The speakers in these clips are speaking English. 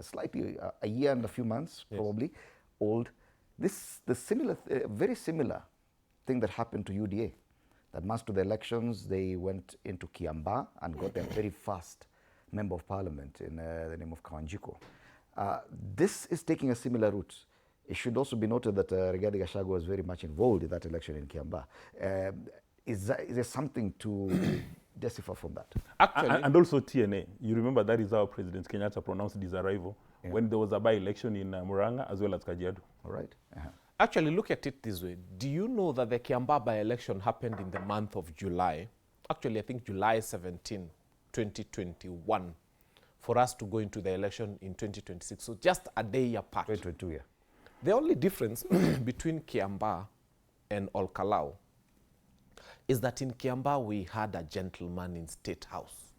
slightly a year and a few months, probably, old. Very similar thing that happened to UDA. That months to the elections, they went into Kiambaa and got their very first member of parliament in the name of Kawanjiko. This is taking a similar route. It should also be noted that Rigathi Gachagua was very much involved in that election in Kiambaa. Is there something to decipher from that? Actually, and also TNA. You remember that is how President Kenyatta pronounced his arrival when there was a by-election in Murang'a as well as Kajiado. All right. Actually, look at it this way. Do you know that the Kiambaa by-election happened in the month of July? Actually, I think July 17, 2021, for us to go into the election in 2026. So just a day apart. 2022, yeah. The only difference between Kiambaa and Olkalau is that in Kiambaa we had a gentleman in State House.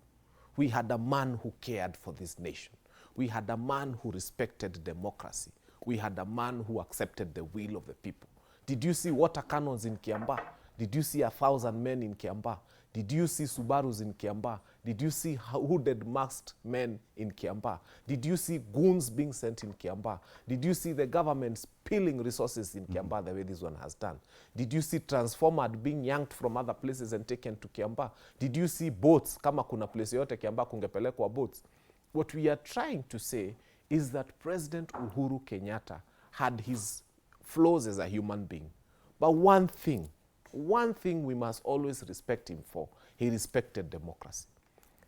We had a man who cared for this nation. We had a man who respected democracy. We had a man who accepted the will of the people. Did you see water cannons in Kiambaa? Did you see 1,000 men in Kiambaa? Did you see Subarus in Kiambaa? Did you see hooded masked men in Kiambaa? Did you see goons being sent in Kiambaa? Did you see the government spilling resources in Kiambaa the way this one has done? Did you see transformer being yanked from other places and taken to Kiambaa? Did you see boats? Kama kuna place yote Kiambaa kungepelekwa boats. What we are trying to say is that President Uhuru Kenyatta had his flaws as a human being. But one thing we must always respect him for, he respected democracy.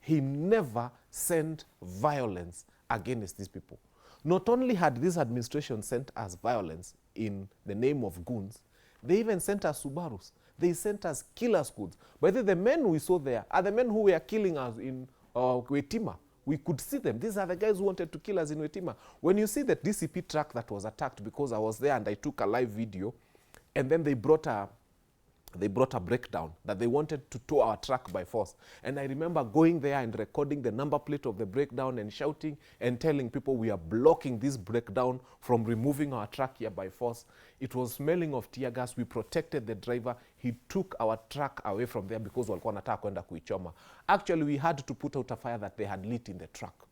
He never sent violence against these people. Not only had this administration sent us violence in the name of goons, they even sent us Subarus. They sent us killer squads. But the men we saw there are the men who were killing us in Wetima. We could see them. These are the guys who wanted to kill us in Wetima. When you see the DCP truck that was attacked, because I was there and I took a live video, and then they brought a breakdown that they wanted to tow our truck by force. And I remember going there and recording the number plate of the breakdown and shouting and telling people we are blocking this breakdown from removing our truck here by force. It was smelling of tear gas. We protected the driver. He took our truck away from there because walikuwa wanataka kwenda kuichoma. Actually, we had to put out a fire that they had lit in the truck.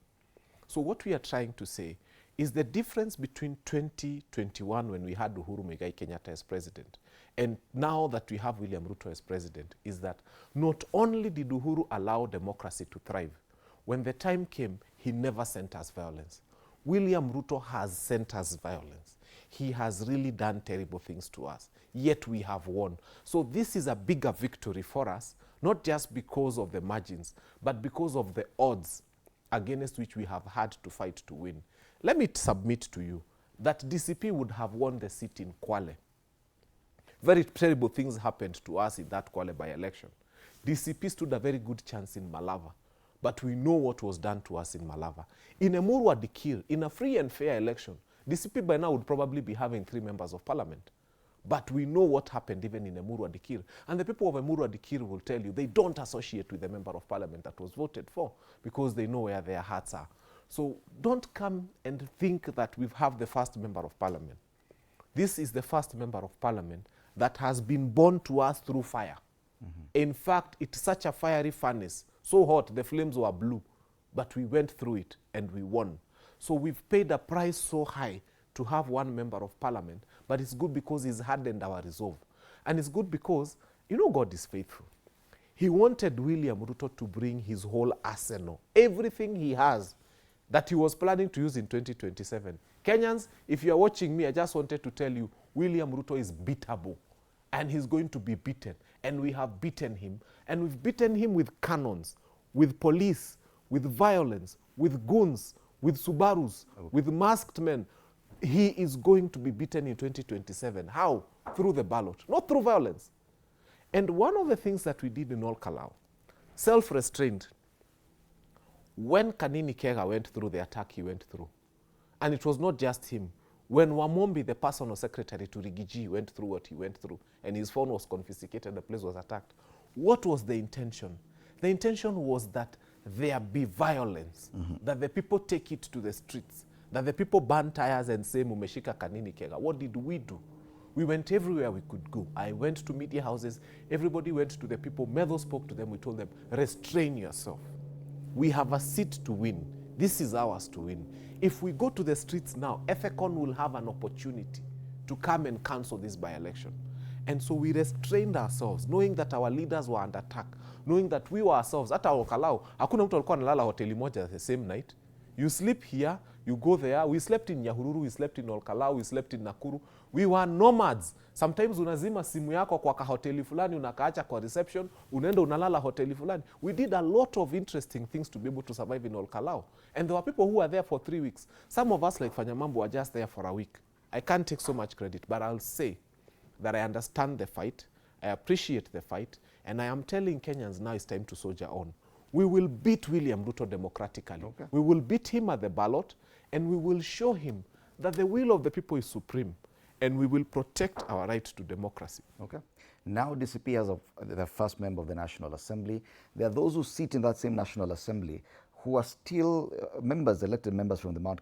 So what we are trying to say is the difference between 2021 when we had Uhuru Muigai Kenyatta as president and now that we have William Ruto as president is that not only did Uhuru allow democracy to thrive, when the time came, he never sent us violence. William Ruto has sent us violence. He has really done terrible things to us, yet we have won. So this is a bigger victory for us, not just because of the margins, but because of the odds against which we have had to fight to win. Let me submit to you that DCP would have won the seat in Kwale. Very terrible things happened to us in that Kwale by-election. DCP stood a very good chance in Malava, but we know what was done to us in Malava. In Emurua Dikir, in a free and fair election, DCP by now would probably be having 3 members of parliament. But we know what happened even in Emurua Dikir. And the people of Emurua Dikir will tell you they don't associate with the member of parliament that was voted for because they know where their hearts are. So don't come and think that we have the first member of parliament. This is the first member of parliament that has been born to us through fire. In fact, it's such a fiery furnace, so hot, the flames were blue, but we went through it and we won. So we've paid a price so high to have one member of parliament, but it's good because he's hardened our resolve. And it's good because, you know, God is faithful. He wanted William Ruto to bring his whole arsenal, everything he has, that he was planning to use in 2027. Kenyans, if you are watching me, I just wanted to tell you, William Ruto is beatable, and he's going to be beaten. And we have beaten him, and we've beaten him with cannons, with police, with violence, with goons, with Subarus, with masked men. He is going to be beaten in 2027. How? Through the ballot, not through violence. And one of the things that we did in Olkalau, self-restraint. When Kanini Kega went through the attack he went through, and it was not just him. When Wamombi, the personal secretary to Rigiji, went through what he went through, and his phone was confiscated, the place was attacked, what was the intention? The intention was that there be violence, that the people take it to the streets, that the people burn tires and say, Mumeshika Kanini Kega. What did we do? We went everywhere we could go. I went to media houses. Everybody went to the people. Medho spoke to them. We told them, restrain yourself. We have a seat to win. This is ours to win. If we go to the streets now, EFECON will have an opportunity to come and cancel this by-election. And so we restrained ourselves, knowing that our leaders were under attack, knowing that we were ourselves, hata Olkalau, hakuna mtu alikuwa analala hoteli moja the same night. You sleep here, you go there. We slept in Nyahururu, we slept in Olkalau, we slept in Nakuru. We were nomads. Sometimes unazima simu yako kwa hoteli fulani, unakaacha kwa reception, unaenda unalala hoteli fulani. We did a lot of interesting things to be able to survive in Olkalau. And there were people who were there for 3 weeks. Some of us like Fanya Mambo were just there for a week. I can't take so much credit, but I'll say that I understand the fight, I appreciate the fight, and I am telling Kenyans now it's time to soldier on. We will beat William Ruto democratically. Okay. We will beat him at the ballot, and we will show him that the will of the people is supreme, and we will protect our right to democracy. Okay. Now DCP has the first member of the National Assembly. There are those who sit in that same National Assembly who are still members, elected members from the Mount